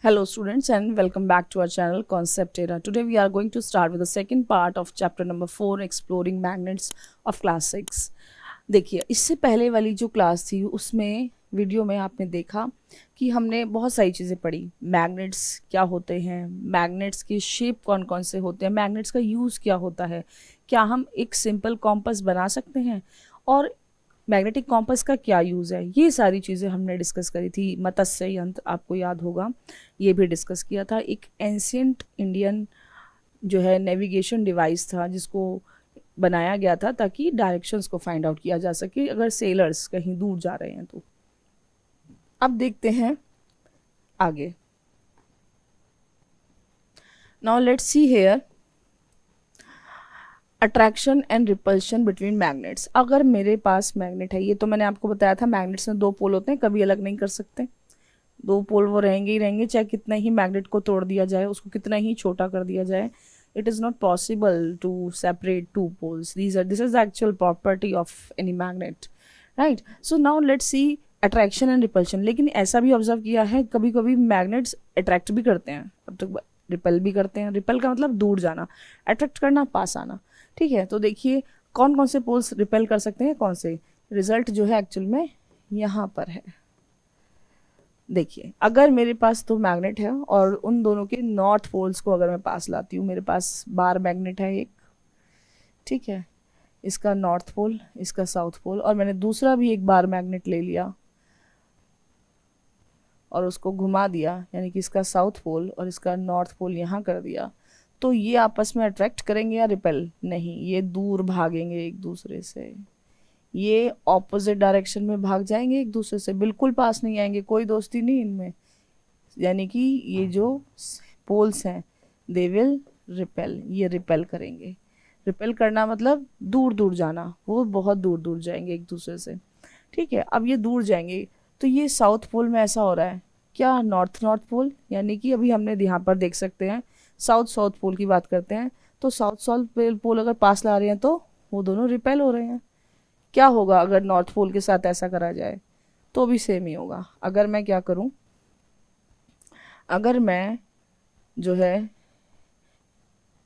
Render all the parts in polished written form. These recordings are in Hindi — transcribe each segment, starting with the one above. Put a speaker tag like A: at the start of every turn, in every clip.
A: Hello students and welcome back to our channel Concept Era. Today we are going to start with the second part of chapter number 4 exploring magnets of class 6. देखिए इससे पहले वाली जो क्लास थी उसमें वीडियो में आपने देखा कि हमने बहुत सारी चीज़ें पढ़ी। मैग्नेट्स क्या होते हैं, मैग्नेट्स की शेप कौन कौन से होते हैं, मैग्नेट्स का यूज़ क्या होता है, क्या हम एक सिंपल कॉम्पस बना सकते हैं और मैग्नेटिक कॉम्पस का क्या यूज़ है, ये सारी चीज़ें हमने डिस्कस करी थी। मत्स्य यंत्र आपको याद होगा, ये भी डिस्कस किया था। एक एंशियंट इंडियन जो है नेविगेशन डिवाइस था जिसको बनाया गया था ताकि डायरेक्शंस को फाइंड आउट किया जा सके अगर सेलर्स कहीं दूर जा रहे हैं तो। अब देखते हैं आगे। Now let's see here attraction and repulsion between magnets. अगर मेरे पास मैग्नेट है, ये तो मैंने आपको बताया था मैग्नेट्स में दो पोल होते हैं, कभी अलग नहीं कर सकते, दो पोल वो रहेंगे ही रहेंगे, चाहे कितना ही मैग्नेट को तोड़ दिया जाए, उसको कितना ही छोटा कर दिया जाए। It is not possible to separate two poles. This is the actual property of any magnet, right. So now let's see attraction and repulsion. लेकिन ऐसा भी ऑब्जर्व किया है कभी कभी मैग्नेट्स अट्रैक्ट भी करते हैं, अब तक रिपल भी करते हैं। रिपल का मतलब दूर जाना, अट्रैक्ट करना पास आना, ठीक है। तो देखिए कौन कौन से पोल्स रिपेल कर सकते हैं, कौन से। रिजल्ट जो है एक्चुअल में यहाँ पर है। देखिए अगर मेरे पास दो मैग्नेट है और उन दोनों के नॉर्थ पोल्स को अगर मैं पास लाती हूँ, मेरे पास बार मैग्नेट है एक, ठीक है, इसका नॉर्थ पोल, इसका साउथ पोल, और मैंने दूसरा भी एक बार मैग्नेट ले लिया और उसको घुमा दिया, यानी कि इसका साउथ पोल और इसका नॉर्थ पोल यहाँ कर दिया, तो ये आपस में अट्रैक्ट करेंगे या रिपेल? नहीं, ये दूर भागेंगे एक दूसरे से, ये ऑपोजिट डायरेक्शन में भाग जाएंगे एक दूसरे से, बिल्कुल पास नहीं आएंगे, कोई दोस्ती नहीं इनमें। यानी कि ये जो पोल्स हैं दे विल रिपेल, ये रिपेल करेंगे। रिपेल करना मतलब दूर दूर जाना, वो बहुत दूर दूर जाएंगे एक दूसरे से, ठीक है। अब ये दूर जाएंगे तो ये साउथ पोल में ऐसा हो रहा है क्या, नॉर्थ नॉर्थ पोल, यानी कि अभी हमने यहाँ पर देख सकते हैं साउथ साउथ पोल की बात करते हैं, तो साउथ साउथ पोल अगर पास ला रहे हैं तो वो दोनों रिपेल हो रहे हैं। क्या होगा अगर नॉर्थ पोल के साथ ऐसा करा जाए? तो भी सेम ही होगा। अगर मैं क्या करूं, अगर मैं जो है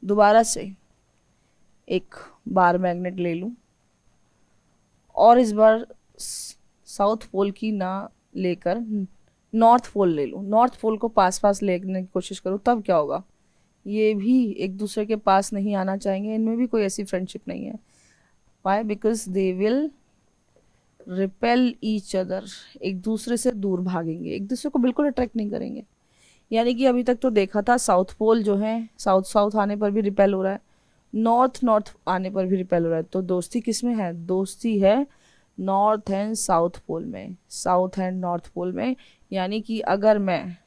A: दोबारा से एक बार मैग्नेट ले लूं और इस बार साउथ पोल की ना लेकर नॉर्थ पोल ले लूं, नॉर्थ पोल को पास पास लेने की कोशिश करूं, तब क्या होगा? ये भी एक दूसरे के पास नहीं आना चाहेंगे, इनमें भी कोई ऐसी फ्रेंडशिप नहीं है। Why? Because they will repel each other, एक दूसरे से दूर भागेंगे, एक दूसरे को बिल्कुल अट्रैक्ट नहीं करेंगे। यानी कि अभी तक तो देखा था साउथ पोल जो है साउथ साउथ आने पर भी रिपेल हो रहा है, नॉर्थ नॉर्थ आने पर भी रिपेल हो रहा है। तो दोस्ती किस में है? दोस्ती है नॉर्थ एंड साउथ पोल में, साउथ एंड नॉर्थ पोल में। यानी कि अगर मैं,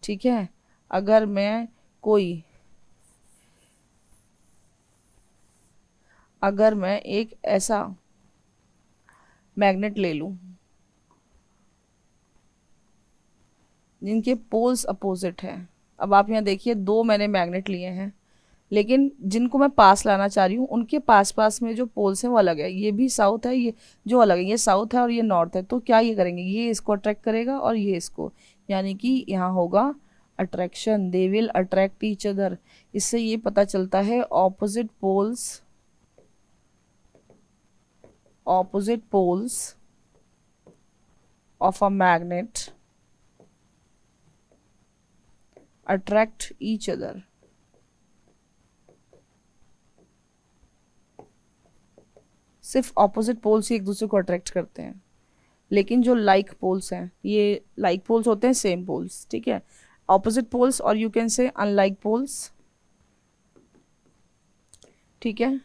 A: ठीक है, अगर मैं कोई, अगर मैं एक ऐसा मैग्नेट ले लूं जिनके पोल्स अपोजिट हैं, अब आप यहाँ देखिए दो मैंने मैग्नेट लिए हैं, लेकिन जिनको मैं पास लाना चाह रही हूँ उनके पास पास में जो पोल्स हैं वो अलग है। ये भी साउथ है, ये जो अलग है, ये साउथ है और ये नॉर्थ है। तो क्या ये करेंगे, ये इसको अट्रैक्ट करेगा और ये इसको, यानी कि यहाँ होगा attraction, they will attract each other. इससे ये पता चलता है opposite poles, opposite poles of a magnet attract each other. सिर्फ ऑपोजिट पोल्स ही एक दूसरे को अट्रैक्ट करते हैं, लेकिन जो लाइक पोल्स हैं, ये लाइक पोल्स होते हैं सेम पोल्स, ठीक है। ऑपोजिट पोल्स और you can say unlike poles, ठीक है,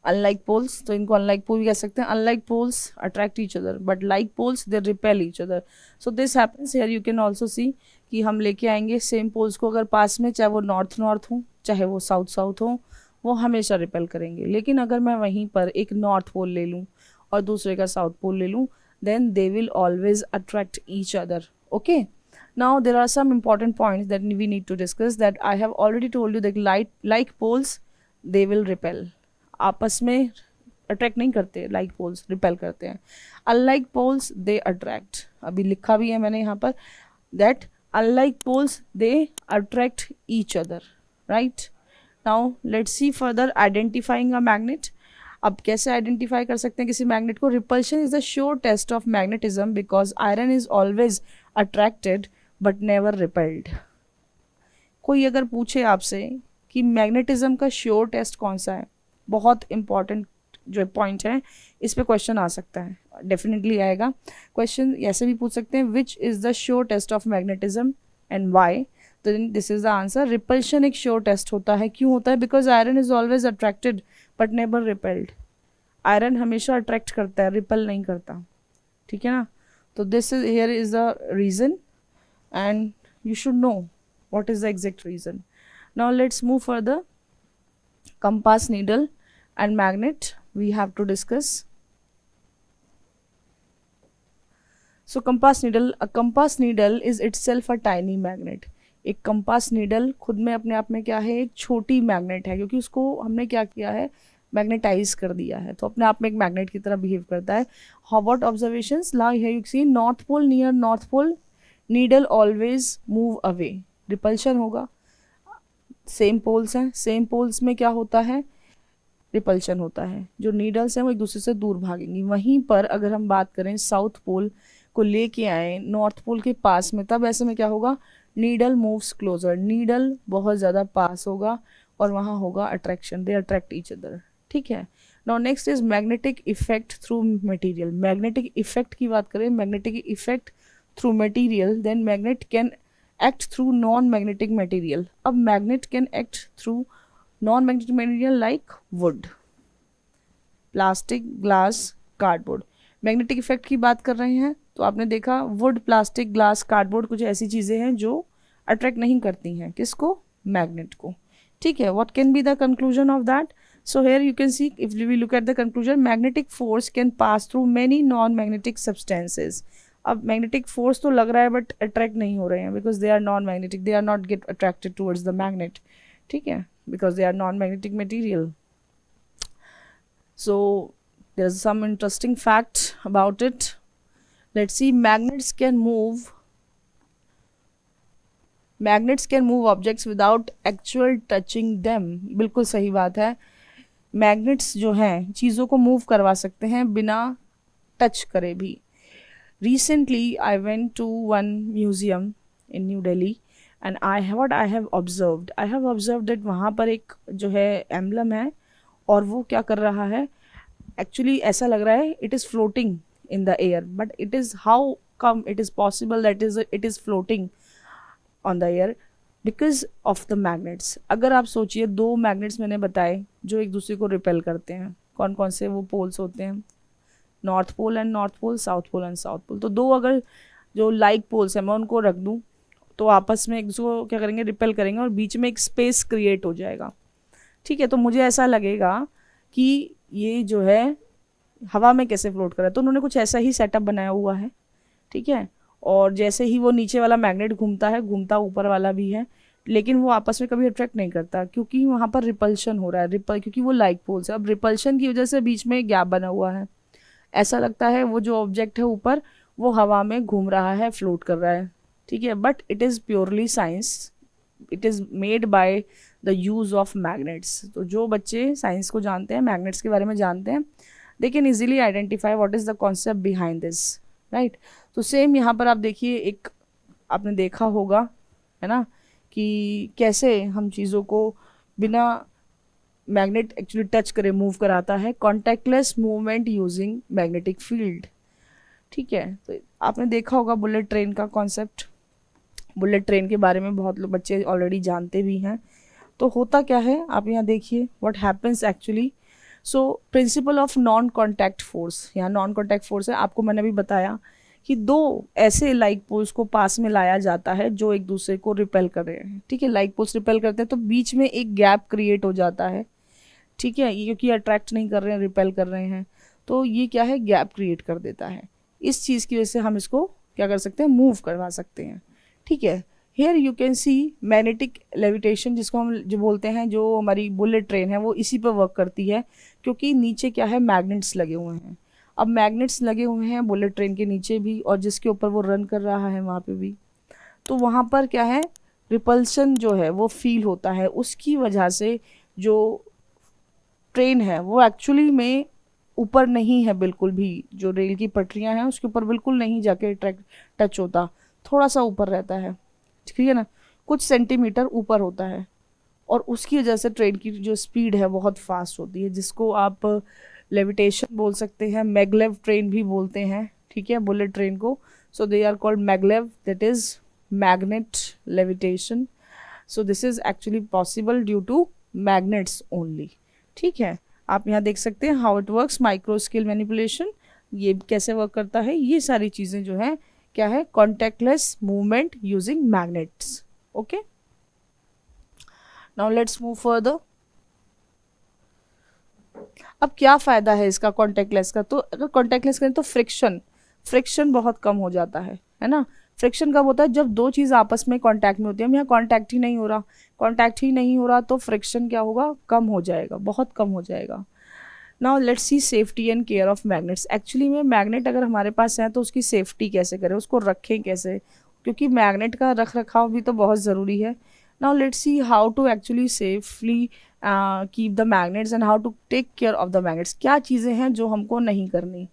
A: अनलाइक पोल्स, तो इनको अनलाइक पोल भी कह सकते हैं। Unlike poles attract each other but like poles they repel each other. So this happens here, you can also see कि हम लेके आएंगे सेम पोल्स को अगर पास में, चाहे वो नॉर्थ नॉर्थ हो चाहे वो साउथ साउथ हो, वो हमेशा रिपेल करेंगे। लेकिन अगर मैं वहीं पर एक नॉर्थ पोल ले लूँ और दूसरे का साउथ पोल ले लूँ, then they will always attract each other, okay. Now there are some important points that we need to discuss that I have already told you that like poles they will repel, आपस में अट्रैक्ट नहीं करते, लाइक पोल्स रिपेल करते हैं। अनलाइक पोल्स दे अट्रैक्ट, अभी लिखा भी है मैंने यहाँ पर that Unlike poles, they attract each other, right? Now let's see further identifying a magnet. अब कैसे आइडेंटिफाई कर सकते हैं किसी मैग्नेट को? Repulsion is the sure test of magnetism because iron is always attracted but never repelled. कोई अगर पूछे आपसे कि मैग्नेटिज्म का श्योर टेस्ट कौन सा है, बहुत इंपॉर्टेंट जो पॉइंट है, इस पे क्वेश्चन आ सकता है, डेफिनेटली आएगा क्वेश्चन. ऐसे भी पूछ सकते हैं which is the sure test of magnetism and why. तो this is the answer. Repulsion एक श्योर टेस्ट होता है. क्यों होता है? Because iron is always attracted but never repelled. Iron हमेशा अट्रैक्ट करता है, रिपल नहीं करता. ठीक है ना? तो this is here is the reason and you should know what is the exact reason. Now let's move further. Compass needle and magnet we have to discuss. So compass needle is itself a tiny magnet. एक कंपास नीडल खुद में अपने आप में क्या है? एक छोटी मैग्नेट है, क्योंकि उसको हमने क्या किया है? मैग्नेटाइज कर दिया है, तो अपने आप में एक मैग्नेट की तरह बिहेव करता है. How about observations? Now here you see north pole, near north pole needle always move away. Repulsion होगा. सेम पोल्स हैं, सेम पोल्स में क्या होता है? रिपल्शन होता है. जो नीडल्स हैं वो एक दूसरे से दूर भागेंगी. वहीं पर अगर हम बात करें साउथ पोल को लेके आए नॉर्थ पोल के पास में, तब ऐसे में क्या होगा? Needle moves closure. नीडल बहुत ज़्यादा पास होगा और वहाँ होगा attraction. They attract each other. ठीक है. Now next is magnetic effect through material. Magnetic effect की बात करें, magnetic effect through material, then magnet can act through non-magnetic material. अब magnet can act through non-magnetic material like wood, plastic, glass, cardboard. Magnetic effect की बात कर रहे हैं तो आपने देखा वुड, प्लास्टिक, ग्लास, कार्डबोर्ड कुछ ऐसी चीज़ें हैं जो अट्रैक्ट नहीं करती हैं किसको? मैग्नेट को. ठीक है. What can be the conclusion of that? So here you can see if we look at the conclusion, magnetic force can pass through many non magnetic substances. अब मैग्नेटिक फोर्स तो लग रहा है बट अट्रैक्ट नहीं हो रहे हैं because they are non magnetic. They are not get attracted towards the magnet. ठीक है. Because they are non magnetic material. So there is some interesting fact about it. Let's see. Magnets can move objects without actual touching them. बिल्कुल सही बात है. मैग्नेट्स जो हैं चीज़ों को मूव करवा सकते हैं बिना टच करे भी. Recently, I went to one museum in New Delhi and what I have observed that वहाँ पर एक जो है एम्बलम है और वो क्या कर रहा है? एक्चुअली ऐसा लग रहा है it is floating in the air, but how come it is possible that it is floating on the air? Because of the magnets. अगर आप सोचिए, दो मैग्नेट्स मैंने बताए जो एक दूसरे को रिपेल करते हैं. कौन कौन से वो पोल्स होते हैं? North pole and north pole, south pole and south pole. तो दो अगर जो लाइक पोल्स हैं मैं उनको रख दूं तो आपस में एक दूसरे को क्या करेंगे? रिपेल करेंगे और बीच में एक स्पेस क्रिएट हो जाएगा. ठीक है. तो मुझे ऐसा लगेगा कि ये जो है हवा में कैसे फ्लोट कर रहा है. तो उन्होंने कुछ ऐसा ही सेटअप बनाया हुआ है. ठीक है. और जैसे ही वो नीचे वाला मैग्नेट घूमता है, घूमता ऊपर वाला भी है, लेकिन वो आपस में कभी अट्रैक्ट नहीं करता क्योंकि वहाँ पर रिपल्शन हो रहा है. क्योंकि वो लाइक पोल्स है. अब रिपल्शन की वजह से बीच में एक गैप बना हुआ है. ऐसा लगता है वो जो ऑब्जेक्ट है ऊपर वो हवा में घूम रहा है, फ्लोट कर रहा है. ठीक है. But it is purely science. It is made by the use of magnets. तो जो बच्चे साइंस को जानते हैं, मैग्नेट्स के बारे में जानते हैं, they can easily identify what is the concept behind this. Right. तो सेम यहाँ पर आप देखिए, एक आपने देखा होगा है ना कि कैसे हम चीज़ों को बिना मैग्नेट एक्चुअली टच करे मूव कराता है. Contactless movement using magnetic field. ठीक है. तो आपने देखा होगा बुलेट ट्रेन का कॉन्सेप्ट. बुलेट ट्रेन के बारे में बहुत लोग बच्चे ऑलरेडी जानते भी हैं. तो होता क्या है आप यहाँ देखिए what happens actually. So principle of non contact force. यहाँ नॉन कॉन्टैक्ट फोर्स है. आपको मैंने अभी बताया कि दो ऐसे लाइक पोल्स को पास में लाया जाता है जो एक दूसरे को रिपेल कर रहे हैं. ठीक है. लाइक पोल्स रिपेल करते हैं तो बीच में एक गैप क्रिएट हो जाता है. ठीक है. ये क्योंकि अट्रैक्ट नहीं कर रहे हैं, रिपेल कर रहे हैं, तो ये क्या है? गैप क्रिएट कर देता है. इस चीज़ की वजह से हम इसको क्या कर सकते हैं? मूव करवा सकते हैं. ठीक है. Here you can see magnetic levitation, जिसको हम जो बोलते हैं, जो हमारी बुलेट ट्रेन है वो इसी पर वर्क करती है क्योंकि नीचे क्या है? मैग्नेट्स लगे हुए हैं. अब मैग्नेट्स लगे हुए हैं बुलेट ट्रेन के नीचे भी और जिसके ऊपर वो रन कर रहा है वहाँ पे भी. तो वहाँ पर क्या है, रिपल्शन जो है वो फील होता है, उसकी वजह से जो ट्रेन है वो एक्चुअली में ऊपर नहीं है बिल्कुल भी, जो रेल की पटरियां हैं उसके ऊपर बिल्कुल नहीं जाके ट्रैक टच होता, थोड़ा सा ऊपर रहता है, ठीक है ना, कुछ सेंटीमीटर ऊपर होता है, और उसकी वजह से ट्रेन की जो स्पीड है बहुत फास्ट होती है, जिसको आप लेविटेशन बोल सकते हैं, मैगलेव ट्रेन भी बोलते हैं, ठीक है, बुलेट ट्रेन को। So they are called maglev, that is magnet levitation. So this is actually possible due to magnets only, ठीक है। आप यहाँ देख सकते हैं how it works, micro scale manipulation, ये कैसे वर्क करता है, ये सारी चीज़ें जो है क्या है, contactless movement using magnets. Okay, now let's move further. अब क्या फ़ायदा है इसका कॉन्टैक्टलेस का, तो अगर कॉन्टैक्टलेस करें तो फ्रिक्शन बहुत कम हो जाता है ना। फ्रिक्शन कब होता है, जब दो चीज़ आपस में कांटेक्ट में होती है, हम यहाँ कांटेक्ट ही नहीं हो रहा तो फ्रिक्शन क्या होगा, कम हो जाएगा, बहुत कम हो जाएगा। Now let's C safety and care of magnets. Actually में मैग्नेट अगर हमारे पास है तो उसकी सेफ्टी कैसे करें, उसको रखें कैसे, क्योंकि मैग्नेट का रख रखाव भी तो बहुत ज़रूरी है। Now let's see how to actually safely keep the magnets and how to take care of the magnets. क्या चीज़ें हैं जो हमको नहीं करनी,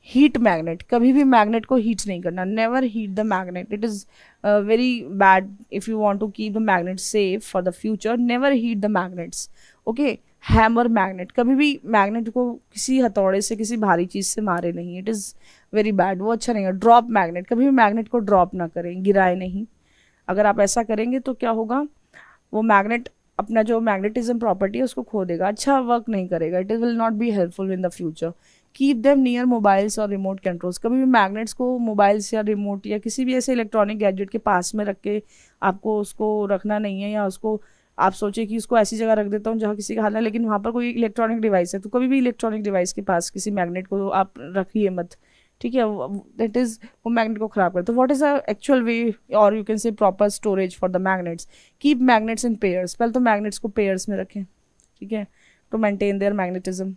A: हीट मैग्नेट, कभी भी मैग्नेट को हीट नहीं करना, never heat the magnet, it is very bad if you want to keep the magnet safe for the future, never heat the magnets. Okay, hammer magnet, कभी भी मैग्नेट को किसी हथौड़े से, किसी भारी चीज़ से मारे नहीं, इट इज़ वेरी बैड, वो अच्छा नहीं है। ड्रॉप मैग्नेट, कभी भी मैग्नेट को ड्रॉप ना करें, गिराए नहीं, अगर आप ऐसा करेंगे तो क्या होगा, वो मैग्नेट अपना जो मैग्नेटिज्म प्रॉपर्टी है उसको खो देगा, अच्छा वर्क नहीं करेगा, it will not be helpful in the future. Keep them near mobiles और रिमोट कंट्रोल्स, कभी भी मैग्नेट्स को मोबाइल्स या रिमोट या किसी भी ऐसे इलेक्ट्रॉनिक गैजेट के पास में रख के आपको उसको रखना नहीं है, या उसको आप सोचे कि उसको ऐसी जगह रख देता हूँ जहाँ किसी का हाल है, लेकिन वहाँ पर कोई इलेक्ट्रॉनिक डिवाइस है, तो कभी भी इलेक्ट्रॉनिक डिवाइस के पास किसी मैग्नेट को आप रखिए मत, ठीक है, दैट इज वो मैग्नेट को खराब करे। तो what is the actual way और you can say proper storage for the magnets, keep magnets in pairs, पहले तो मैग्नेट्स को पेयर्स में रखें, ठीक है, to maintain their magnetism.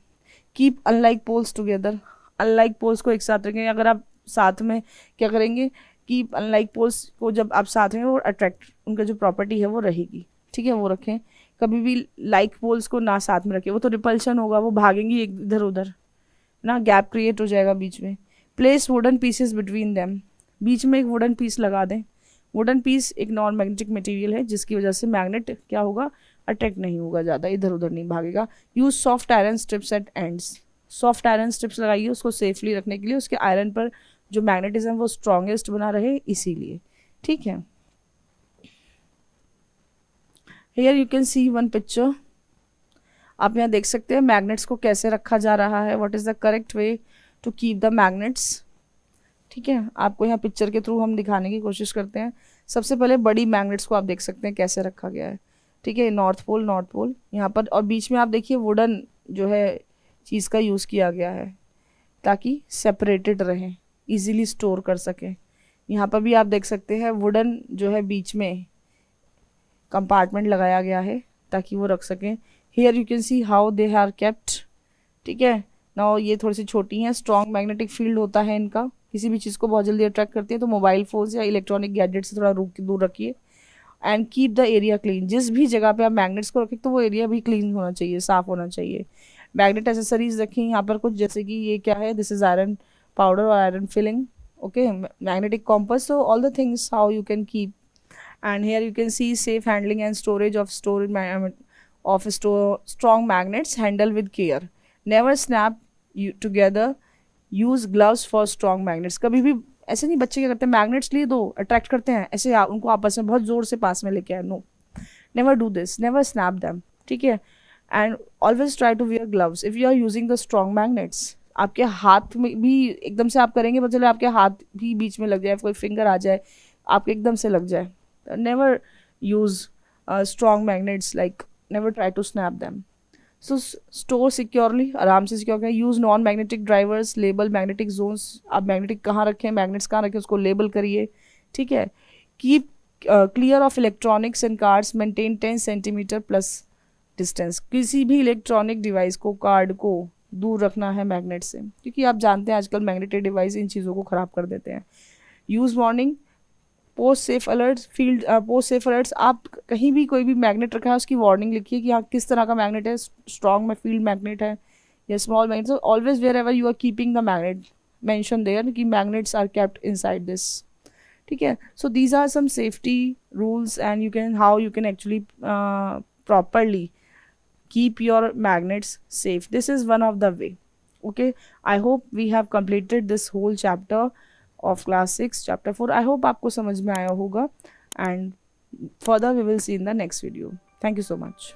A: Keep unlike poles together, unlike poles को एक साथ रखें, अगर आप साथ में क्या करेंगे, कीप अनलाइक पोल्स को जब आप साथ में, वो अट्रैक्ट, उनका जो प्रॉपर्टी है वो रहेगी, ठीक है, वो रखें। कभी भी लाइक पोल्स को ना साथ में रखें, वो तो रिपल्शन होगा, वो भागेंगी इधर उधर ना, गैप क्रिएट हो जाएगा बीच में। Place wooden pieces between them, बीच में एक वुडन पीस लगा दें। वुडन पीस एक नॉन मैग्नेटिक मटेरियल है जिसकी वजह से मैग्नेट क्या होगा, अट्रैक्ट नहीं होगा, ज़्यादा इधर उधर नहीं भागेगा। Use soft iron strips at ends, soft iron strips लगाइए उसको सेफली रखने के लिए, उसके आयरन पर जो मैग्नेटिज्म वो स्ट्रॉन्गेस्ट बना रहे इसीलिए, ठीक है। Here you can C one picture, आप यहाँ देख सकते हैं मैग्नेट्स को कैसे रखा जा रहा है, what is the correct way to keep the magnets, ठीक है, आपको यहाँ पिक्चर के थ्रू हम दिखाने की कोशिश करते हैं। सबसे पहले बड़ी मैग्नेट्स को आप देख सकते हैं कैसे रखा गया है, ठीक है, नॉर्थ पोल यहाँ पर, और बीच में आप देखिए वुडन जो है चीज़ का यूज़ किया गया है ताकि सेपरेटेड रहें, इजीली स्टोर कर सकें। यहाँ पर भी आप देख सकते हैं वुडन जो है बीच में कंपार्टमेंट लगाया गया है ताकि वो रख सकें। Here you can see how they are kept, ठीक है। नाउ ये थोड़ी सी छोटी हैं, स्ट्रॉन्ग मैग्नेटिक फील्ड होता है इनका, किसी भी चीज़ को बहुत जल्दी अट्रैक्ट करती है, तो मोबाइल फोन्स या इलेक्ट्रॉनिक गैजेट से थोड़ा दूर रखिए। And keep the area clean, जिस भी जगह पे आप मैग्नेट्स को रखें तो वो एरिया भी क्लीन होना चाहिए, साफ होना चाहिए। मैग्नेट एसेसरीज रखें यहाँ पर कुछ, जैसे कि ये क्या है, दिस इज आयरन पाउडर और iron filling, okay, magnetic compass, so all the things how you can keep. And here you can see safe handling and storage of strong magnets, handle with care, never snap together, use gloves for strong magnets। कभी भी ऐसे नहीं, बच्चे क्या करते हैं, मैग्नेट्स लिए दो अट्रैक्ट करते हैं, ऐसे उनको आपस में बहुत जोर से पास में लेके आए, no, never do this, never snap them, ठीक है। And always try to wear gloves if you are using the strong magnets. आपके हाथ में भी एकदम से आप करेंगे, मतलब आपके हाथ भी बीच में लग जाए, कोई फिंगर आ जाए आपके एकदम से लग जाए, never use strong magnets, like never try to snap them। so store securely, आराम से सिक्योर करें। use non magnetic drivers, label magnetic zones, आप मैग्नेटिक कहाँ रखें, मैग्नेट्स कहाँ रखें उसको लेबल करिए, ठीक है। keep clear of electronics and cards, maintain 10 centimetre plus distance, किसी भी इलेक्ट्रॉनिक डिवाइस को, कार्ड को दूर रखना है मैग्नेट से, क्योंकि आप जानते हैं आजकल मैग्नेटिक डिवाइस इन चीज़ों को ख़राब कर देते हैं। Use morning post safe alerts, field post safe alerts, आप कहीं भी कोई भी मैग्नेट रखा है उसकी वार्निंग लिखिए कि हाँ किस तरह का मैग्नेट है, स्ट्रॉन्ग में फील्ड मैग्नेट है या small magnet. So always wherever you are keeping the magnet mention there कि magnets are kept inside this. ठीक है. So these are some safety rules and you can how you can actually properly keep your magnets safe. This is one of the way. Okay, I hope we have completed this whole chapter of class 6 chapter 4. I hope आपको समझ में आया होगा and further we will see in the next video. Thank you so much.